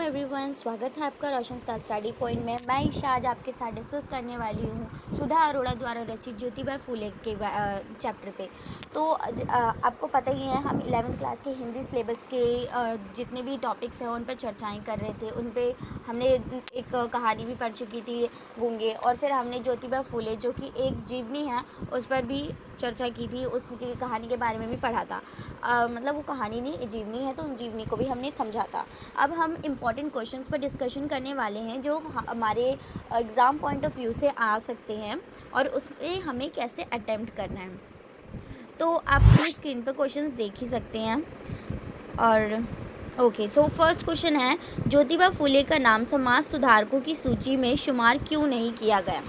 Everyone, स्वागत है आपका रोशन स्टार स्टडी पॉइंट में। मैं ईशा आज आपके साथ डिस्कस करने वाली हूँ सुधा अरोड़ा द्वारा रचित ज्योतिबा फुले के चैप्टर पे। तो आपको पता ही है, हम 11वीं क्लास के हिंदी सिलेबस के जितने भी टॉपिक्स हैं उन पर चर्चाएं कर रहे थे। उन पे हमने एक कहानी भी पढ़ चुकी थी, गूंगे, और फिर हमने ज्योतिबा फुले जो कि एक जीवनी है उस पर भी चर्चा की थी, उसकी कहानी के बारे में भी पढ़ा था। मतलब वो कहानी नहीं, जीवनी है, तो उन जीवनी को भी हमने समझा था। अब हम इम्पॉर्टेंट क्वेश्चंस पर डिस्कशन करने वाले हैं जो हमारे एग्ज़ाम पॉइंट ऑफ व्यू से आ सकते हैं और उसमें हमें कैसे अटेम्प्ट करना है। तो आप अपनी स्क्रीन पर क्वेश्चंस देख ही सकते हैं। और ओके, सो फर्स्ट क्वेश्चन है, ज्योतिबा फुले का नाम समाज सुधारकों की सूची में शुमार क्यों नहीं किया गया।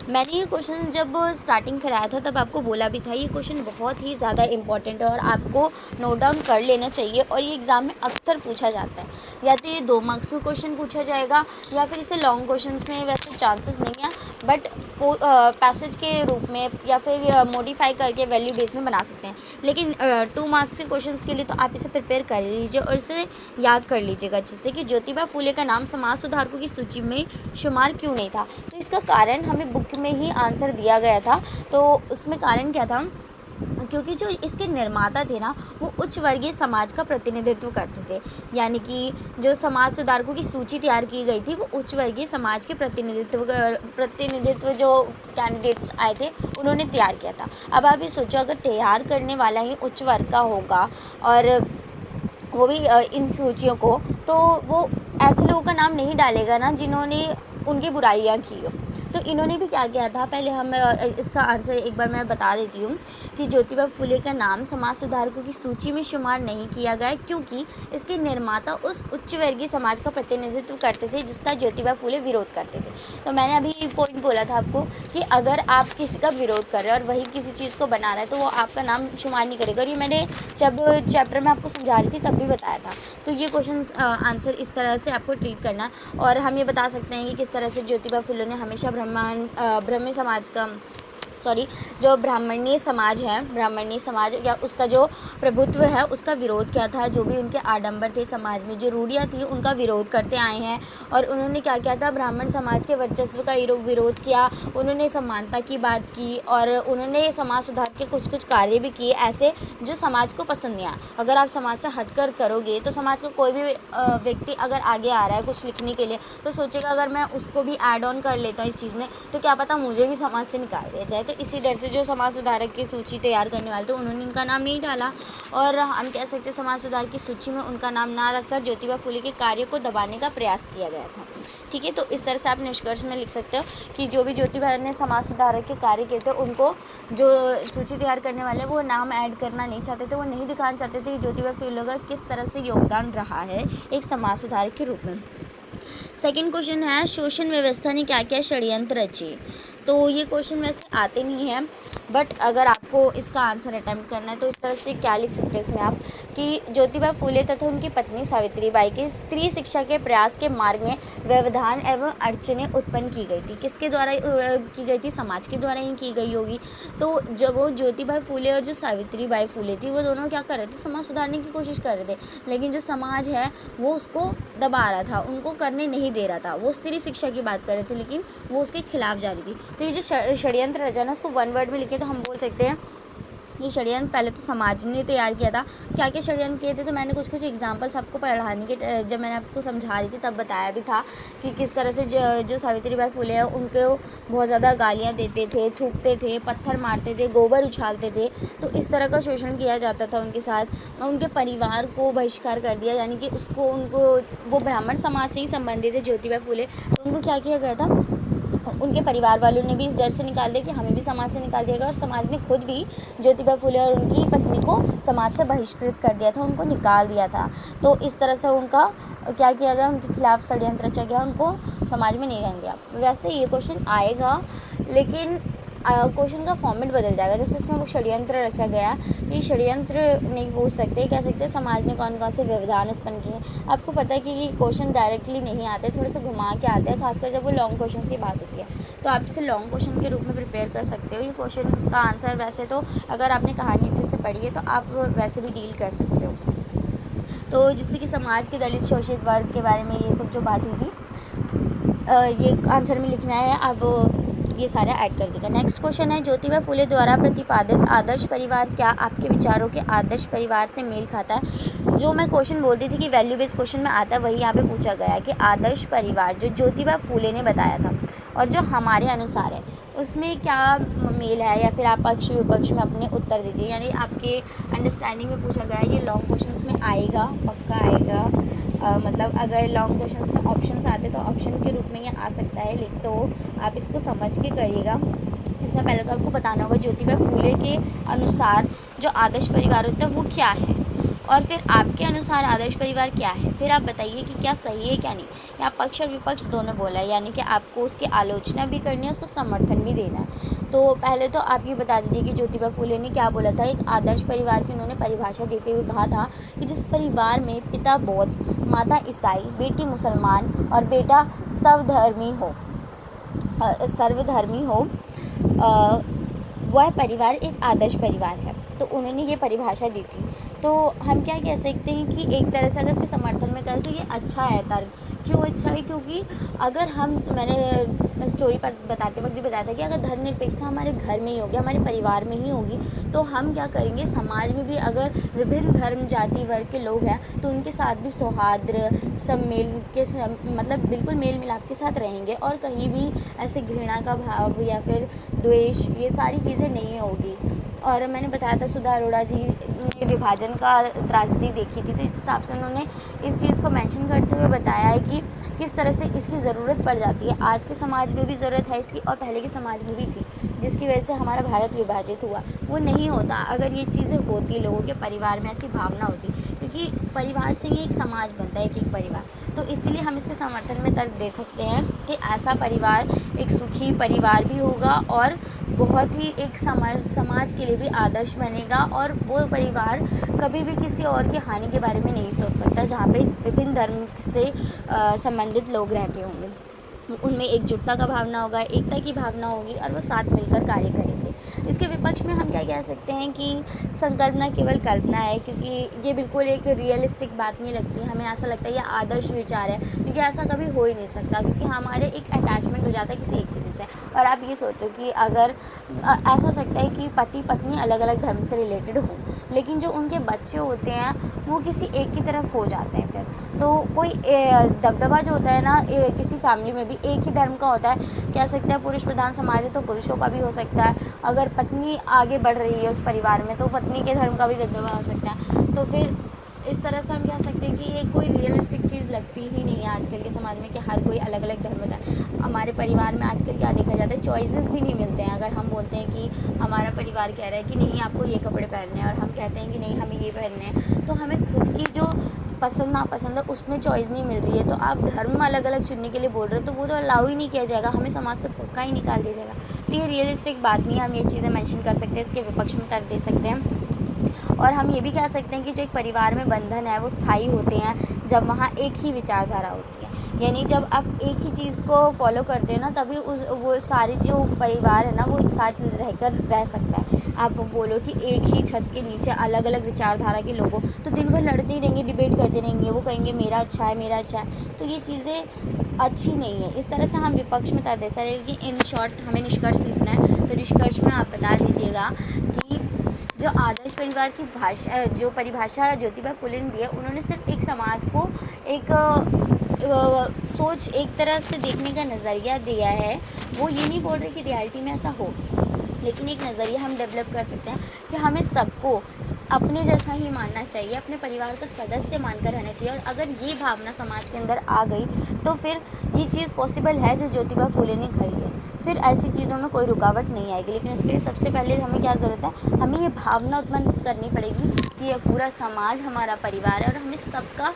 मैंने ये क्वेश्चन जब स्टार्टिंग कराया था तब आपको बोला भी था, ये क्वेश्चन बहुत ही ज़्यादा इंपॉर्टेंट है और आपको नोट डाउन कर लेना चाहिए। और ये एग्ज़ाम में अक्सर पूछा जाता है, या तो ये 2 मार्क्स में क्वेश्चन पूछा जाएगा या फिर इसे लॉन्ग क्वेश्चन में वैसे चांसेस नहीं है, बट पैसेज के रूप में या फिर मॉडिफाई करके वैल्यू बेस में बना सकते हैं। लेकिन 2 मार्क्स के क्वेश्चंस के लिए तो आप इसे प्रिपेयर कर लीजिए और इसे याद कर लीजिएगा अच्छे से कि ज्योतिबा फुले का नाम समाज सुधारकों की सूची में शुमार क्यों नहीं था। तो इसका कारण हमें बुक में ही आंसर दिया गया था। तो उसमें कारण क्या था, क्योंकि जो इसके निर्माता थे ना, वो उच्च वर्गीय समाज का प्रतिनिधित्व करते थे। यानी कि जो समाज सुधारकों की सूची तैयार की गई थी वो उच्च वर्गीय समाज के प्रतिनिधित्व जो कैंडिडेट्स आए थे उन्होंने तैयार किया था। अब आप ये सोचो, अगर तैयार करने वाला ही उच्च वर्ग का होगा और वो भी इन सूचियों को, तो वो ऐसे लोगों का नाम नहीं डालेगा ना जिन्होंने उनकी बुराइयां की हो। तो इन्होंने भी क्या किया था, पहले हम इसका आंसर एक बार मैं बता देती हूँ कि ज्योतिबा फुले का नाम समाज सुधारकों की सूची में शुमार नहीं किया गया क्योंकि इसके निर्माता उस उच्च वर्गीय समाज का प्रतिनिधित्व करते थे जिसका ज्योतिबा फुले विरोध करते थे। तो मैंने अभी पॉइंट बोला था आपको कि अगर आप किसी का विरोध कर रहे हैं और वही किसी चीज़ को बना रहा है तो वो आपका नाम शुमार नहीं करेगा। और ये मैंने जब चैप्टर में आपको समझा रही थी तब भी बताया था। तो ये क्वेश्चन आंसर इस तरह से आपको ट्रीट करना। और हम ये बता सकते हैं कि किस तरह से ज्योतिबा फुले ने हमेशा ब्राह्मण समाज का जो ब्राह्मणीय समाज या उसका जो प्रभुत्व है उसका विरोध किया था। जो भी उनके आडंबर थे समाज में, जो रूढ़ियाँ थी, उनका विरोध करते आए हैं। और उन्होंने क्या किया था, ब्राह्मण समाज के वर्चस्व का विरोध किया। उन्होंने समानता की बात की और उन्होंने समाज सुधार के कुछ कार्य भी किए ऐसे जो समाज को पसंद नहीं आया। अगर आप समाज से हटकर करोगे तो समाज का कोई भी व्यक्ति अगर आगे आ रहा है कुछ लिखने के लिए तो सोचेगा अगर मैं उसको भी ऐड ऑन कर लेता हूँ इस चीज़ में तो क्या पता मुझे भी समाज से निकाल दिया जाए। तो इसी डर से जो समाज सुधारक की सूची तैयार करने वाले थे उन्होंने उनका नाम नहीं डाला। और हम कह सकते हैं समाज सुधार की सूची में उनका नाम ना रखकर ज्योतिबा फुले के कार्य को दबाने का प्रयास किया गया था। ठीक है, तो इस तरह से आप निष्कर्ष में लिख सकते हो कि जो भी ज्योतिबा ने समाज सुधारक के कार्य किए थे उनको जो सूची तैयार करने वाले वो नाम ऐड करना नहीं चाहते थे, वो नहीं दिखाना चाहते थे कि ज्योतिबा फुले का किस तरह से योगदान रहा है एक समाज सुधारक के रूप में। सेकंड क्वेश्चन है, शोषण व्यवस्था ने क्या क्या षड्यंत्र रचे। तो ये क्वेश्चन वैसे आते नहीं हैं, बट अगर आपको इसका आंसर अटेम्प्ट करना है तो इस तरह से क्या लिख सकते हैं इसमें आप कि ज्योतिबा फुले तथा उनकी पत्नी सावित्रीबाई के स्त्री शिक्षा के प्रयास के मार्ग में व्यवधान एवं अड़चनें उत्पन्न की गई थी। किसके द्वारा की गई थी, समाज के द्वारा ही की गई होगी। तो जब वो ज्योतिबा फुले और जो सावित्रीबाई फुले थी वो दोनों क्या कर रहे थे, समाज सुधारने की कोशिश कर रहे थे, लेकिन जो समाज है वो उसको दबा रहा था, उनको करने नहीं दे रहा था। वो स्त्री शिक्षा की बात कर रहे थे लेकिन वो उसके खिलाफ जा रही थी। तो ये जो षड्यंत्र रचा ना उसको 1 वर्ड में लिखे तो हम बोल सकते हैं ये षड्यंत्र पहले तो समाज ने तैयार किया था। क्या क्या षड्यंत्र किए थे, तो मैंने कुछ एग्जांपल्स आपको पढ़ाने के जब मैंने आपको समझा रही थी तब बताया भी था कि किस तरह से जो सावित्रीबाई फुले है उनको बहुत ज़्यादा गालियाँ देते थे, थूकते थे, पत्थर मारते थे, गोबर उछालते थे। तो इस तरह का शोषण किया जाता था उनके साथ। उनके परिवार को बहिष्कार कर दिया, यानी कि वो ब्राह्मण समाज से ही संबंधित है ज्योतिबा फुले, तो उनको क्या किया गया था, उनके परिवार वालों ने भी इस डर से निकाल दिया कि हमें भी समाज से निकाल दिया गया। और समाज ने खुद भी ज्योतिबा फुले और उनकी पत्नी को समाज से बहिष्कृत कर दिया था, उनको निकाल दिया था। तो इस तरह से उनका क्या किया गया, उनके खिलाफ षड्यंत्र रचा गया, उनको समाज में नहीं रहने दिया। वैसे ये क्वेश्चन आएगा लेकिन क्वेश्चन का फॉर्मेट बदल जाएगा। जैसे इसमें वो षड्यंत्र रचा गया, ये षड्यंत्र नहीं पूछ सकते, कह सकते हैं समाज ने कौन कौन से व्यवधान उत्पन्न किए। आपको पता है कि ये क्वेश्चन डायरेक्टली नहीं आते, थोड़े से घुमा के आते हैं, खासकर जब वो लॉन्ग क्वेश्चन की बात होती है। तो आप इसे लॉन्ग क्वेश्चन के रूप में प्रिपेयर कर सकते हो। ये क्वेश्चन का आंसर वैसे तो अगर आपने कहानी अच्छे से पढ़ी है तो आप वैसे भी डील कर सकते हो। तो जिससे कि समाज के दलित शोषित वर्ग के बारे में ये सब जो बात हुई थी, ये आंसर में लिखना है। अब ये सारा ऐड कर देगा। नेक्स्ट क्वेश्चन है, ज्योतिबा फुले द्वारा प्रतिपादित आदर्श परिवार क्या आपके विचारों के आदर्श परिवार से मेल खाता है? जो मैं क्वेश्चन बोलती थी कि वैल्यू बेस्ड क्वेश्चन में आता है, वही यहाँ पे पूछा गया है कि आदर्श परिवार जो ज्योतिबा फुले ने बताया था और जो हमारे अनुसार है उसमें क्या मेल है, या फिर आप पक्ष विपक्ष में अपने उत्तर दीजिए। यानी आपके अंडरस्टैंडिंग में पूछा गया है, ये लॉन्ग क्वेश्चंस में आएगा, पक्का आएगा। मतलब अगर लॉन्ग क्वेश्चंस में ऑप्शंस आते तो ऑप्शन के रूप में ये आ सकता है, लेकिन तो आप इसको समझ के करिएगा। इससे पहले तो आपको बताना होगा ज्योतिबा फुले के अनुसार जो आदर्श परिवार होता है वो क्या है, और फिर आपके अनुसार आदर्श परिवार क्या है, फिर आप बताइए कि क्या सही है क्या नहीं। यहाँ पक्ष और विपक्ष दोनों बोला है, यानी कि आपको उसकी आलोचना भी करनी है, उसको समर्थन भी देना है। तो पहले तो आप ये बता दीजिए कि ज्योतिबा फुले ने क्या बोला था। एक आदर्श परिवार की उन्होंने परिभाषा देते हुए कहा था कि जिस परिवार में पिता बौद्ध, माता ईसाई, बेटी मुसलमान और बेटा सर्वधर्मी हो, वह परिवार एक आदर्श परिवार है। तो उन्होंने ये परिभाषा दी थी। तो हम क्या कह सकते हैं कि एक तरह से अगर इसके समर्थन में करें तो ये अच्छा है तर्क। क्यों अच्छा है? क्योंकि अगर मैंने स्टोरी पर बताते वक्त भी बताया था कि अगर धर्मनिरपेक्षता हमारे घर में ही होगी, हमारे परिवार में ही होगी, तो हम क्या करेंगे, समाज में भी अगर विभिन्न धर्म जाति वर्ग के लोग हैं तो उनके साथ भी सौहार्द सब मतलब बिल्कुल मेल मिलाप के साथ रहेंगे, और कहीं भी ऐसे घृणा का भाव या फिर द्वेष, ये सारी चीज़ें नहीं होगी। और मैंने बताया था सुधा अरोड़ा जी ने विभाजन का त्रासदी देखी थी, तो इस हिसाब से उन्होंने इस चीज़ को मेंशन करते हुए बताया है कि किस तरह से इसकी ज़रूरत पड़ जाती है। आज के समाज में भी ज़रूरत है इसकी, और पहले के समाज में भी थी, जिसकी वजह से हमारा भारत विभाजित हुआ। वो नहीं होता अगर ये चीज़ें होती, लोगों के परिवार में ऐसी भावना होती, क्योंकि परिवार से ही एक समाज बनता है, एक परिवार। तो इसीलिए हम इसके समर्थन में तर्क दे सकते हैं कि ऐसा परिवार एक सुखी परिवार भी होगा और बहुत ही एक समाज के लिए भी आदर्श बनेगा, और वो परिवार कभी भी किसी और की हानि के बारे में नहीं सोच सकता, जहाँ पे विभिन्न धर्म से संबंधित लोग रहते होंगे। उनमें एकजुटता का भावना होगा, एकता की भावना होगी, और वो साथ मिलकर कार्य करेंगे। इसके विपक्ष में हम क्या कह सकते हैं कि संकल्पना केवल कल्पना है, क्योंकि ये बिल्कुल एक रियलिस्टिक बात नहीं लगती। हमें ऐसा लगता है ये आदर्श विचार है, क्योंकि ऐसा कभी हो ही नहीं सकता, क्योंकि हमारे एक अटैचमेंट हो जाता है किसी एक चीज़ से। और आप ये सोचो कि अगर ऐसा हो सकता है कि पति पत्नी अलग अलग धर्म से रिलेटेड हो, लेकिन जो उनके बच्चे होते हैं वो किसी एक की तरफ हो जाते हैं, फिर तो कोई दबदबा जो होता है ना किसी फैमिली में भी एक ही धर्म का होता है। कह सकते हैं पुरुष प्रधान समाज है तो पुरुषों का भी हो सकता है, अगर पत्नी आगे बढ़ रही है उस परिवार में तो पत्नी के धर्म का भी दबदबा हो सकता है। तो फिर इस तरह से हम कह सकते हैं कि ये कोई रियलिस्टिक चीज़ लगती ही नहीं है आजकल के समाज में कि हर कोई अलग अलग धर्म होता है। हमारे परिवार में आजकल क्या देखा जाता है, चॉइसेस भी नहीं मिलते हैं। अगर हम बोलते हैं कि हमारा परिवार कह रहा है कि नहीं आपको ये कपड़े पहनने हैं, और हम कहते हैं कि नहीं हमें ये पहनने हैं, तो हमें खुद की जो पसंद नापसंद है उसमें चॉइस नहीं मिल रही है, तो आप धर्म अलग अलग चुनने के लिए बोल रहे हो, तो वो तो अलाउ ही नहीं किया जाएगा, हमें समाज से पक्का ही निकाल दिया जाएगा। तो ये रियलिस्टिक बात नहीं है। हम ये चीज़ें मेंशन कर सकते हैं, इसके विपक्ष में तर्क दे सकते हैं। और हम ये भी कह सकते हैं कि जो एक परिवार में बंधन है वो स्थायी होते हैं जब वहाँ एक ही विचारधारा होती है। यानी जब आप एक ही चीज़ को फॉलो करते हो ना, तभी वो सारे जो परिवार है ना वो एक साथ रहकर रह सकता है। आप बोलो कि एक ही छत के नीचे अलग अलग विचारधारा के लोगों तो दिन भर लड़ते ही रहेंगे, डिबेट करते रहेंगे, वो कहेंगे मेरा अच्छा है मेरा अच्छा है, तो ये चीज़ें अच्छी नहीं है। इस तरह से हम विपक्ष में तर्क दे सकते हैं कि इन शॉर्ट हमें निष्कर्ष लिखना है, तो निष्कर्ष में आप बता दीजिएगा कि जो आदर्श परिवार की भाषा जो परिभाषा ज्योतिबा फुले ने दी है, उन्होंने सिर्फ एक समाज को एक सोच एक तरह से देखने का नज़रिया दिया है। वो ये नहीं बोल रहे कि रियलिटी में ऐसा हो, लेकिन एक नज़रिया हम डेवलप कर सकते हैं कि हमें सबको अपने जैसा ही मानना चाहिए, अपने परिवार का सदस्य मानकर रहना चाहिए। और अगर ये भावना समाज के अंदर आ गई तो फिर ये चीज़ पॉसिबल है जो ज्योतिबा फुले ने कही है, फिर ऐसी चीज़ों में कोई रुकावट नहीं आएगी। लेकिन उसके लिए सबसे पहले हमें क्या ज़रूरत है, हमें ये भावना उत्पन्न करनी पड़ेगी कि ये पूरा समाज हमारा परिवार है और हमें सबको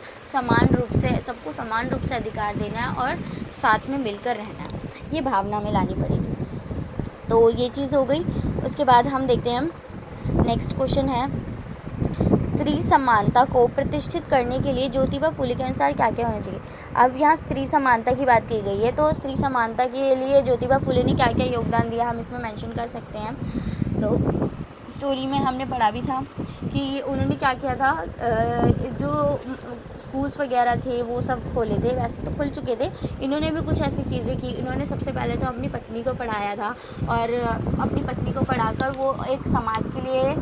समान रूप से अधिकार देना है और साथ में मिलकर रहना है, ये भावना में लानी पड़ेगी। तो ये चीज़ हो गई। उसके बाद हम देखते हैं नेक्स्ट क्वेश्चन है, स्त्री समानता को प्रतिष्ठित करने के लिए ज्योतिबा फुले के अनुसार क्या क्या होना चाहिए। अब यहाँ स्त्री समानता की बात की गई है, तो स्त्री समानता के लिए ज्योतिबा फुले ने क्या क्या योगदान दिया हम इसमें मेंशन कर सकते हैं। तो स्टोरी में हमने पढ़ा भी था कि उन्होंने क्या किया था, जो स्कूल्स वगैरह थे वो सब खोले थे, वैसे तो खुल चुके थे, इन्होंने भी कुछ ऐसी चीज़ें की। इन्होंने सबसे पहले तो अपनी पत्नी को पढ़ाया था, और अपनी पत्नी को पढ़ाकर वो एक समाज के लिए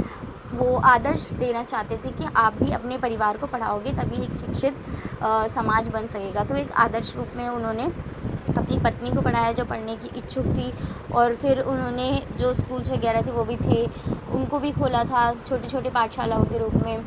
वो आदर्श देना चाहते थे कि आप भी अपने परिवार को पढ़ाओगे तभी एक शिक्षित समाज बन सकेगा। तो एक आदर्श रूप में उन्होंने अपनी पत्नी को पढ़ाया जो पढ़ने की इच्छुक थी, और फिर उन्होंने जो स्कूल्स वगैरह थे वो भी थे उनको भी खोला था छोटी छोटी पाठशालाओं के रूप में।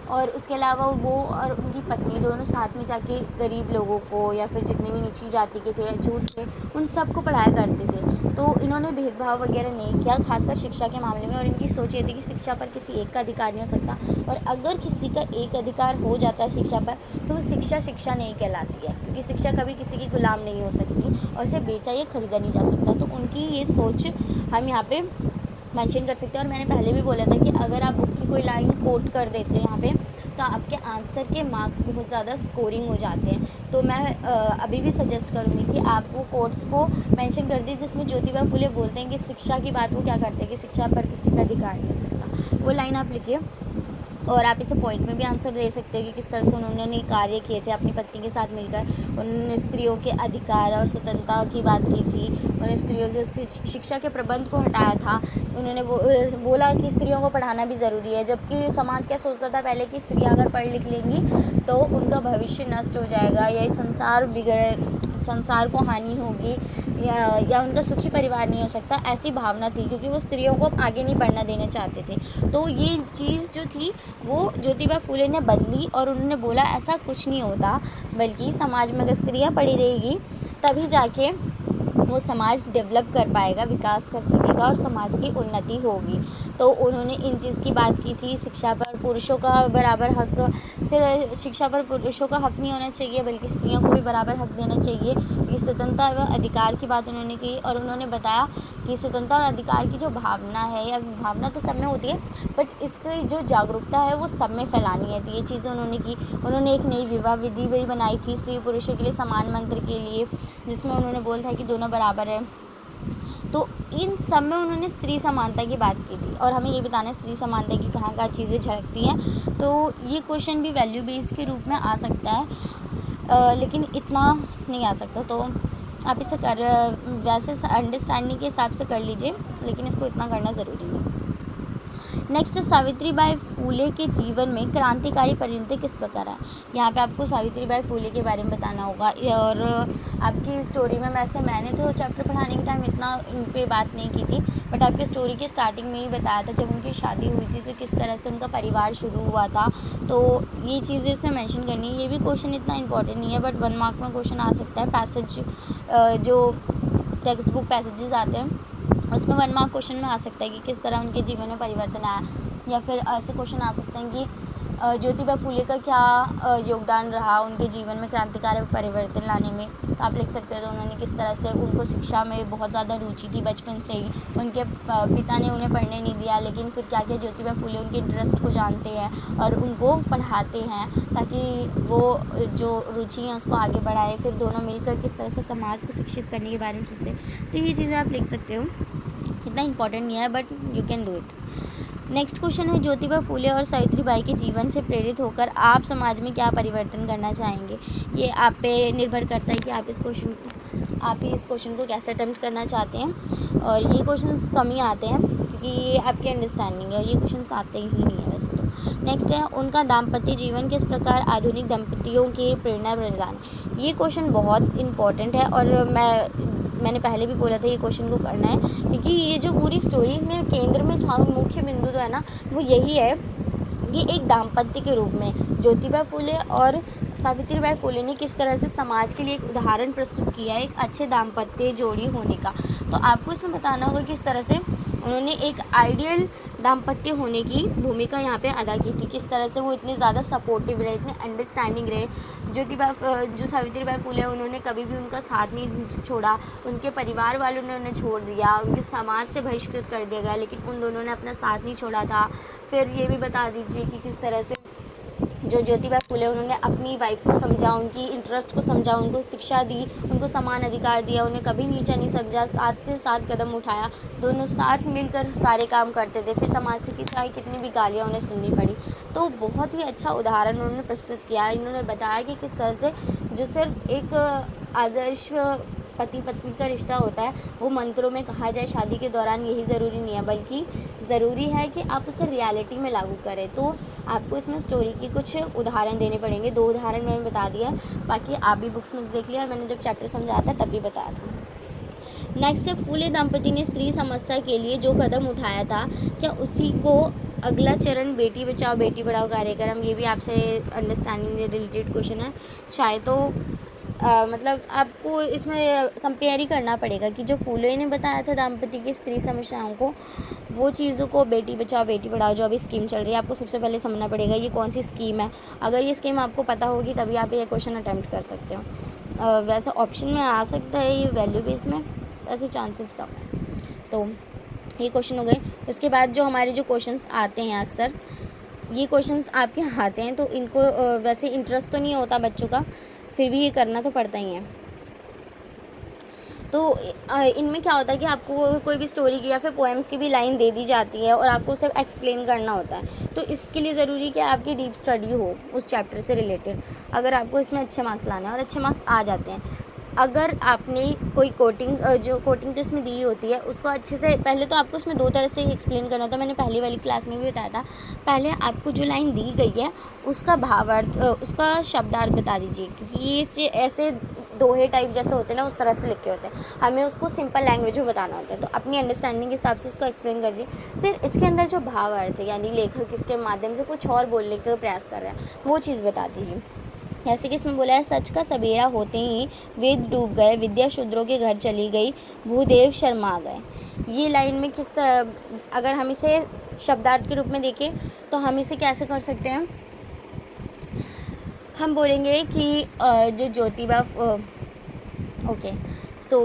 और उसके अलावा वो और उनकी पत्नी दोनों साथ में जाके गरीब लोगों को या फिर जितने भी निचली जाति के थे या छूत थे उन सबको पढ़ाया करते थे। तो इन्होंने भेदभाव वगैरह नहीं किया, खासकर शिक्षा के मामले में। और इनकी सोच ये थी कि शिक्षा पर किसी एक का अधिकार नहीं हो सकता, और अगर किसी का एक अधिकार हो जाता है शिक्षा पर तो वो शिक्षा नहीं कहलाती है, क्योंकि शिक्षा कभी किसी की गुलाम नहीं हो सकती और इसे बेचा या खरीदा नहीं जा सकता। तो उनकी ये सोच हम यहाँ पे मेंशन कर सकते हैं। और मैंने पहले भी बोला था कि अगर आप बुक की कोई लाइन कोट कर देते हो यहाँ पे तो आपके आंसर के मार्क्स बहुत ज़्यादा स्कोरिंग हो जाते हैं। तो मैं अभी भी सजेस्ट करूँगी कि आप वो कोट्स को मेंशन कर दीजिए जिसमें ज्योतिबा फुले बोलते हैं कि शिक्षा की बात वो क्या करते हैं कि शिक्षा पर किसी का अधिकार नहीं हो सकता। वो लाइन आप लिखिए, और आप इसे पॉइंट में भी आंसर दे सकते हो कि किस तरह से उन्होंने कार्य किए थे अपनी पत्नी के साथ मिलकर। उन्होंने स्त्रियों के अधिकार और स्वतंत्रता की बात की थी, उन्होंने स्त्रियों के शिक्षा के प्रबंध को हटाया था। उन्होंने बोला कि स्त्रियों को पढ़ाना भी ज़रूरी है, जबकि समाज क्या सोचता था पहले कि स्त्रियाँ अगर पढ़ लिख लेंगी तो उनका भविष्य नष्ट हो जाएगा, या संसार को हानि होगी, या उनका सुखी परिवार नहीं हो सकता, ऐसी भावना थी, क्योंकि वो स्त्रियों को आगे नहीं बढ़ना देना चाहते थे। तो ये चीज़ जो थी वो ज्योतिबा फुले ने बदली, और उन्होंने बोला ऐसा कुछ नहीं होता, बल्कि समाज में अगर स्त्रियाँ पढ़ी रहेगी तभी जाके वो समाज डेवलप कर पाएगा, विकास कर सकेगा और समाज की उन्नति होगी। तो उन्होंने इन चीज़ की बात की थी। शिक्षा पर पुरुषों का बराबर हक, सिर्फ शिक्षा पर पुरुषों का हक नहीं होना चाहिए बल्कि स्त्रियों को भी बराबर हक देना चाहिए। ये स्वतंत्रता एवं अधिकार की बात उन्होंने की, और उन्होंने बताया कि स्वतंत्रता और अधिकार की जो भावना है, या भावना तो सब में होती है बट इसकी जो जागरूकता है वो सब में फैलानी है। तो ये चीज़ें उन्होंने की। उन्होंने एक नई विवाह विधि भी बनाई थी स्त्री पुरुषों के लिए समान मंत्र के लिए, जिसमें उन्होंने बोला था कि दोनों बराबर है। तो इन सब में उन्होंने स्त्री समानता की बात की थी, और हमें ये बताना है स्त्री समानता की कहाँ कहाँ चीज़ें झलकती हैं। तो ये क्वेश्चन भी वैल्यू बेस्ड के रूप में आ सकता है, लेकिन इतना नहीं आ सकता। तो आप इसे वैसे अंडरस्टैंडिंग के हिसाब से कर लीजिए, लेकिन इसको इतना करना ज़रूरी है। नेक्स्ट, सावित्रीबाई फुले के जीवन में क्रांतिकारी परिणति किस प्रकार है। यहाँ पे आपको सावित्रीबाई फुले के बारे में बताना होगा। और आपकी स्टोरी में वैसे मैंने तो चैप्टर पढ़ाने के टाइम इतना इन पे बात नहीं की थी, बट आपकी स्टोरी के स्टार्टिंग में ही बताया था जब उनकी शादी हुई थी तो किस तरह से उनका परिवार शुरू हुआ था। तो ये चीज़ें इसमें मैंशन करनी है। ये भी क्वेश्चन इतना इंपॉर्टेंट नहीं है, बट 1 मार्क में क्वेश्चन आ सकता है। पैसेज जो टेक्स्ट बुक पैसेजेस आते हैं उसमें 1 मार्क क्वेश्चन में आ सकता है कि किस तरह उनके जीवन में परिवर्तन आया, या फिर ऐसे क्वेश्चन आ सकते हैं कि ज्योतिबा फुले का क्या योगदान रहा उनके जीवन में क्रांतिकारी परिवर्तन लाने में। तो आप लिख सकते हैं तो उन्होंने किस तरह से, उनको शिक्षा में बहुत ज़्यादा रुचि थी बचपन से ही। उनके पिता ने उन्हें पढ़ने नहीं दिया, लेकिन फिर क्या किया, ज्योतिबा फुले उनके इंटरेस्ट को जानते हैं और उनको पढ़ाते हैं ताकि वो जो रुचि है उसको आगे बढ़ाए। फिर दोनों मिलकर किस तरह से समाज को शिक्षित करने के बारे में सोचते हैं। तो ये चीज़ें आप लिख सकते हो, इतना इंपॉर्टेंट नहीं है but you can do it. Next question है, ज्योतिबा फुले और सावित्रीबाई के जीवन से प्रेरित होकर आप समाज में क्या परिवर्तन करना चाहेंगे। ये आप पे निर्भर करता है कि आप इस क्वेश्चन को कैसे अटेम्प्ट करना चाहते हैं। और ये क्वेश्चंस कम ही आते हैं क्योंकि ये आपकी अंडरस्टैंडिंग है, और ये क्वेश्चंस आते ही नहीं है वैसे तो। नेक्स्ट है, उनका दाम्पत्य जीवन किस प्रकार आधुनिक दंपतियों की प्रेरणा प्रदान। ये क्वेश्चन बहुत इंपॉर्टेंट है, और मैंने पहले भी बोला था ये क्वेश्चन को करना है, क्योंकि ये जो पूरी स्टोरी में केंद्र में जहाँ मुख्य बिंदु जो है ना वो यही है कि एक दाम्पत्य के रूप में ज्योतिबा फुले और सावित्रीबाई फुले ने किस तरह से समाज के लिए एक उदाहरण प्रस्तुत किया है एक अच्छे दाम्पत्य जोड़ी होने का। तो आपको इसमें बताना होगा किस तरह से उन्होंने एक आइडियल दाम्पत्य होने की भूमिका यहाँ पे अदा की थी, किस तरह से वो इतने ज़्यादा सपोर्टिव रहे, इतने अंडरस्टैंडिंग रहे। जो सावित्रीबाई फुले उन्होंने कभी भी उनका साथ नहीं छोड़ा, उनके परिवार वालों ने उन्हें छोड़ दिया, उनके समाज से बहिष्कृत कर दिया गया, लेकिन उन दोनों ने अपना साथ नहीं छोड़ा था। फिर ये भी बता दीजिए कि किस तरह से जो ज्योतिबा फूले उन्होंने अपनी वाइफ को समझा, उनकी इंटरेस्ट को समझा, उनको शिक्षा दी, उनको समान अधिकार दिया, उन्हें कभी नीचा नहीं समझा, साथ से साथ कदम उठाया, दोनों साथ मिलकर सारे काम करते थे। फिर समाज से चाहे कितनी भी गालियाँ उन्हें सुननी पड़ी। तो बहुत ही अच्छा उदाहरण उन्होंने प्रस्तुत किया। इन्होंने बताया कि किस तरह से जो सिर्फ एक आदर्श पति पत्नी का रिश्ता होता है वो मंत्रों में कहा जाए शादी के दौरान यही ज़रूरी नहीं है, बल्कि ज़रूरी है कि आप उसे रियलिटी में लागू करें। तो आपको इसमें स्टोरी की कुछ उदाहरण देने पड़ेंगे। 2 उदाहरण मैंने बता दिया, बाकी आप भी बुक्स में देख लिया और मैंने जब चैप्टर समझाया था तब भी बताया था। नेक्स्ट है, फूले दंपति ने स्त्री समस्या के लिए जो कदम उठाया था, क्या उसी को अगला चरण बेटी बचाओ बेटी पढ़ाओ कार्यक्रम, ये भी आपसे अंडरस्टैंडिंग रिलेटेड क्वेश्चन है। चाहे तो मतलब आपको इसमें कंपेयर ही करना पड़ेगा कि जो फूले ने बताया था दाम्पत्य की स्त्री समस्याओं को, वो चीज़ों को बेटी बचाओ बेटी पढ़ाओ जो अभी स्कीम चल रही है, आपको सबसे पहले समझना पड़ेगा ये कौन सी स्कीम है। अगर ये स्कीम आपको पता होगी तभी आप ये क्वेश्चन अटैम्प्ट कर सकते हो। वैसे ऑप्शन में आ सकता है ये वैल्यू बेस्ड में, वैसे चांसेस कम है। तो ये क्वेश्चन हो गए। उसके बाद जो हमारे जो क्वेश्चंस आते हैं, अक्सर ये क्वेश्चंस आपके आते हैं तो इनको वैसे इंटरेस्ट तो नहीं होता बच्चों का, फिर भी ये करना तो पड़ता ही है। तो इनमें क्या होता है कि आपको कोई भी स्टोरी की या फिर पोएम्स की भी लाइन दे दी जाती है और आपको उसे एक्सप्लेन करना होता है। तो इसके लिए ज़रूरी कि आपकी डीप स्टडी हो उस चैप्टर से रिलेटेड, अगर आपको इसमें अच्छे मार्क्स लाने हैं, और अच्छे मार्क्स आ जाते हैं अगर आपने कोई कोटिंग जो कोटिंग तो इसमें दी होती है उसको अच्छे से, पहले तो आपको उसमें 2 तरह से एक्सप्लेन करना होता है। मैंने पहली वाली क्लास में भी बताया था। पहले आपको जो लाइन दी गई है उसका भावार्थ, उसका शब्दार्थ बता दीजिए, क्योंकि ये ऐसे दोहे टाइप जैसे होते हैं ना, उस तरह से लिखे होते हैं, हमें उसको सिंपल लैंग्वेज में बताना होता है। तो अपनी अंडरस्टैंडिंग के हिसाब से उसको एक्सप्लेन कर दिए। फिर इसके अंदर जो भावार्थ है, यानी लेखक इसके माध्यम से कुछ और बोलने का प्रयास कर रहा है, वो चीज़ बता दीजिए। जैसे कि इसमें बोला है, सच का सबेरा होते ही वेद डूब गए, विद्या शूद्रों के घर चली गई, भूदेव शर्मा गए। ये लाइन में किस तरह, अगर हम इसे शब्दार्थ के रूप में देखें तो हम इसे कैसे कर सकते हैं, हम बोलेंगे कि जो ज्योतिबा ओके सो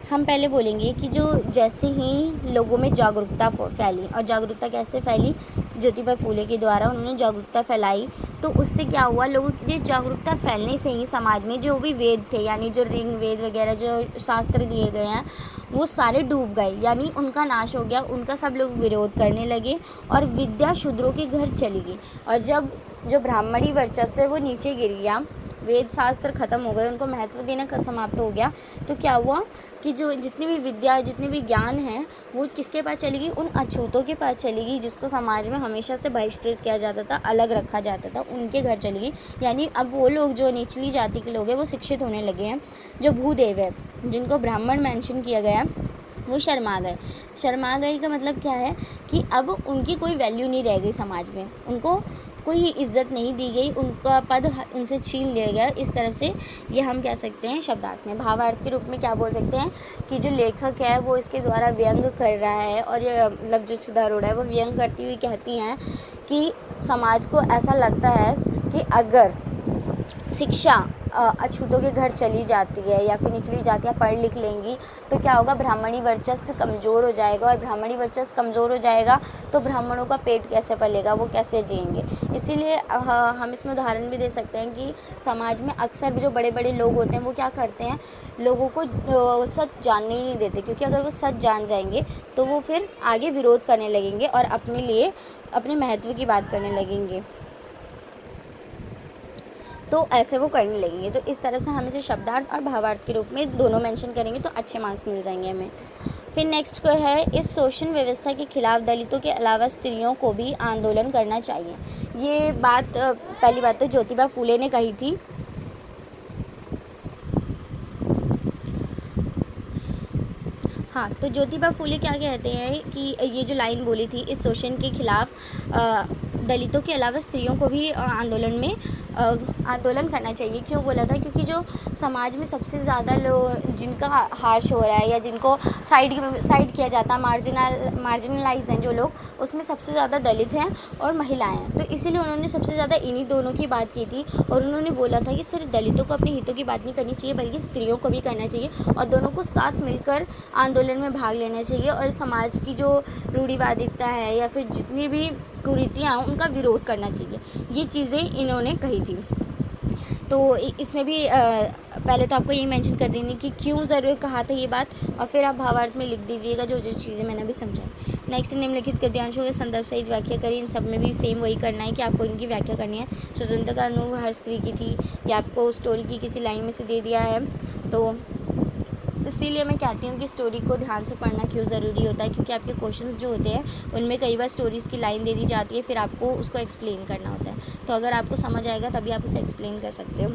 हम पहले बोलेंगे कि जो जैसे ही लोगों में जागरूकता फैली, और जागरूकता कैसे फैली, ज्योतिबा फूले के द्वारा उन्होंने जागरूकता फैलाई, तो उससे क्या हुआ, लोगों की जागरूकता फैलने से ही समाज में जो भी वेद थे, यानी जो ऋग वेद वगैरह जो शास्त्र दिए गए हैं वो सारे डूब गए, यानी उनका नाश हो गया, उनका सब लोग विरोध करने लगे और विद्या शूद्रों के घर चली गई। और जब जो ब्राह्मणी वर्चस्व है वो नीचे गिर गया, वेद शास्त्र ख़त्म हो गए, उनको महत्व देना का समाप्त हो गया, तो क्या हुआ कि जो जितनी भी विद्या जितनी भी ज्ञान है वो किसके पास चली गई, उन अछूतों के पास चली गई, जिसको समाज में हमेशा से बहिष्कृत किया जाता था, अलग रखा जाता था, उनके घर चली गई। यानी अब वो लोग जो निचली जाति के लोग हैं वो शिक्षित होने लगे हैं। जो भूदेव है, जिनको ब्राह्मण मेंशन किया गया, वो शर्मा गए। शर्मा गए का मतलब क्या है कि अब उनकी कोई वैल्यू नहीं रह गई समाज में, उनको कोई इज़्ज़त नहीं दी गई, उनका पद उनसे छीन लिया गया। इस तरह से ये हम कह सकते हैं शब्दार्थ में। भावार्थ के रूप में क्या बोल सकते हैं कि जो लेखक है वो इसके द्वारा व्यंग कर रहा है, और ये मतलब जो सुधा अरोड़ा है वो व्यंग करती हुई कहती हैं कि समाज को ऐसा लगता है कि अगर शिक्षा अछूतों के घर चली जाती है या फिर निचली जातियाँ पढ़ लिख लेंगी तो क्या होगा, ब्राह्मणी वर्चस्व कमज़ोर हो जाएगा, और ब्राह्मणी वर्चस्व कमज़ोर हो जाएगा तो ब्राह्मणों का पेट कैसे पलेगा, वो कैसे जिएंगे। इसीलिए हम इसमें उदाहरण भी दे सकते हैं कि समाज में अक्सर जो बड़े बड़े लोग होते हैं वो क्या करते हैं, लोगों को सच जानने ही नहीं देते, क्योंकि अगर वो सच जान जाएंगे तो वो फिर आगे विरोध करने लगेंगे और अपने लिए अपने महत्व की बात करने लगेंगे, तो ऐसे वो करने लगेंगे। तो इस तरह से हम इसे शब्दार्थ और भावार्थ के रूप में दोनों मेंशन करेंगे तो अच्छे मार्क्स मिल जाएंगे हमें। फिर नेक्स्ट को है, इस शोषण व्यवस्था के खिलाफ दलितों के अलावा स्त्रियों को भी आंदोलन करना चाहिए। ये बात पहली बात तो ज्योतिबा फूले ने कही थी। हाँ, तो ज्योतिबा फूले क्या कहते हैं कि ये जो लाइन बोली थी, इस शोषण के खिलाफ दलितों के अलावा स्त्रियों को भी आंदोलन में आंदोलन करना चाहिए। क्यों बोला था? क्योंकि जो समाज में सबसे ज़्यादा लोग जिनका हार्श हो रहा है या जिनको साइड किया जाता है, मार्जिनलाइज हैं जो लोग, उसमें सबसे ज़्यादा दलित हैं और महिलाएं हैं। तो इसीलिए उन्होंने सबसे ज़्यादा इन्हीं दोनों की बात की थी और उन्होंने बोला था कि सिर्फ दलितों को अपने हितों की बात नहीं करनी चाहिए बल्कि स्त्रियों को भी करना चाहिए और दोनों को साथ मिलकर आंदोलन में भाग लेना चाहिए और समाज की जो रूढ़िवादिता है या फिर जितनी भी कुरीतियाँ हैं उनका विरोध करना चाहिए। ये चीज़ें इन्होंने कही थी। तो इसमें भी पहले तो आपको यही मेंशन कर देनी कि क्यों ज़रूर कहा था ये बात और फिर आप भावार्थ में लिख दीजिएगा जो जो चीज़ें मैंने अभी समझाई। नेक्स्ट, निम्नलिखित गद्यांशों के संदर्भ सहित व्याख्या करें। इन सब में भी सेम वही करना है कि आपको इनकी व्याख्या करनी है। स्वतंत्रता का अनुभव हर स्त्री की थी, या आपको स्टोरी की किसी लाइन में से दे दिया है। तो इसीलिए मैं कहती हूँ कि स्टोरी को ध्यान से पढ़ना क्यों ज़रूरी होता है, क्योंकि आपके क्वेश्चंस जो होते हैं उनमें कई बार स्टोरीज़ की लाइन दे दी जाती है, फिर आपको उसको एक्सप्लेन करना होता है। तो अगर आपको समझ आएगा तभी आप उसे एक्सप्लेन कर सकते हो,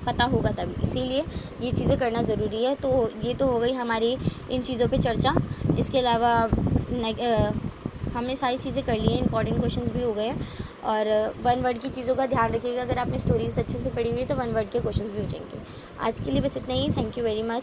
पता होगा तभी, इसीलिए ये चीज़ें करना ज़रूरी है। तो ये तो हो गई हमारी इन चीज़ों पे चर्चा। इसके अलावा हमने सारी चीज़ें कर ली हैं, इंपॉर्टेंट क्वेश्चंस भी हो गए हैं और वन वर्ड की चीज़ों का ध्यान रखिएगा। अगर आपने स्टोरीज अच्छे से पढ़ी हुई है तो वन वर्ड के क्वेश्चंस भी हो जाएंगे। आज के लिए बस इतना ही। Thank you very much.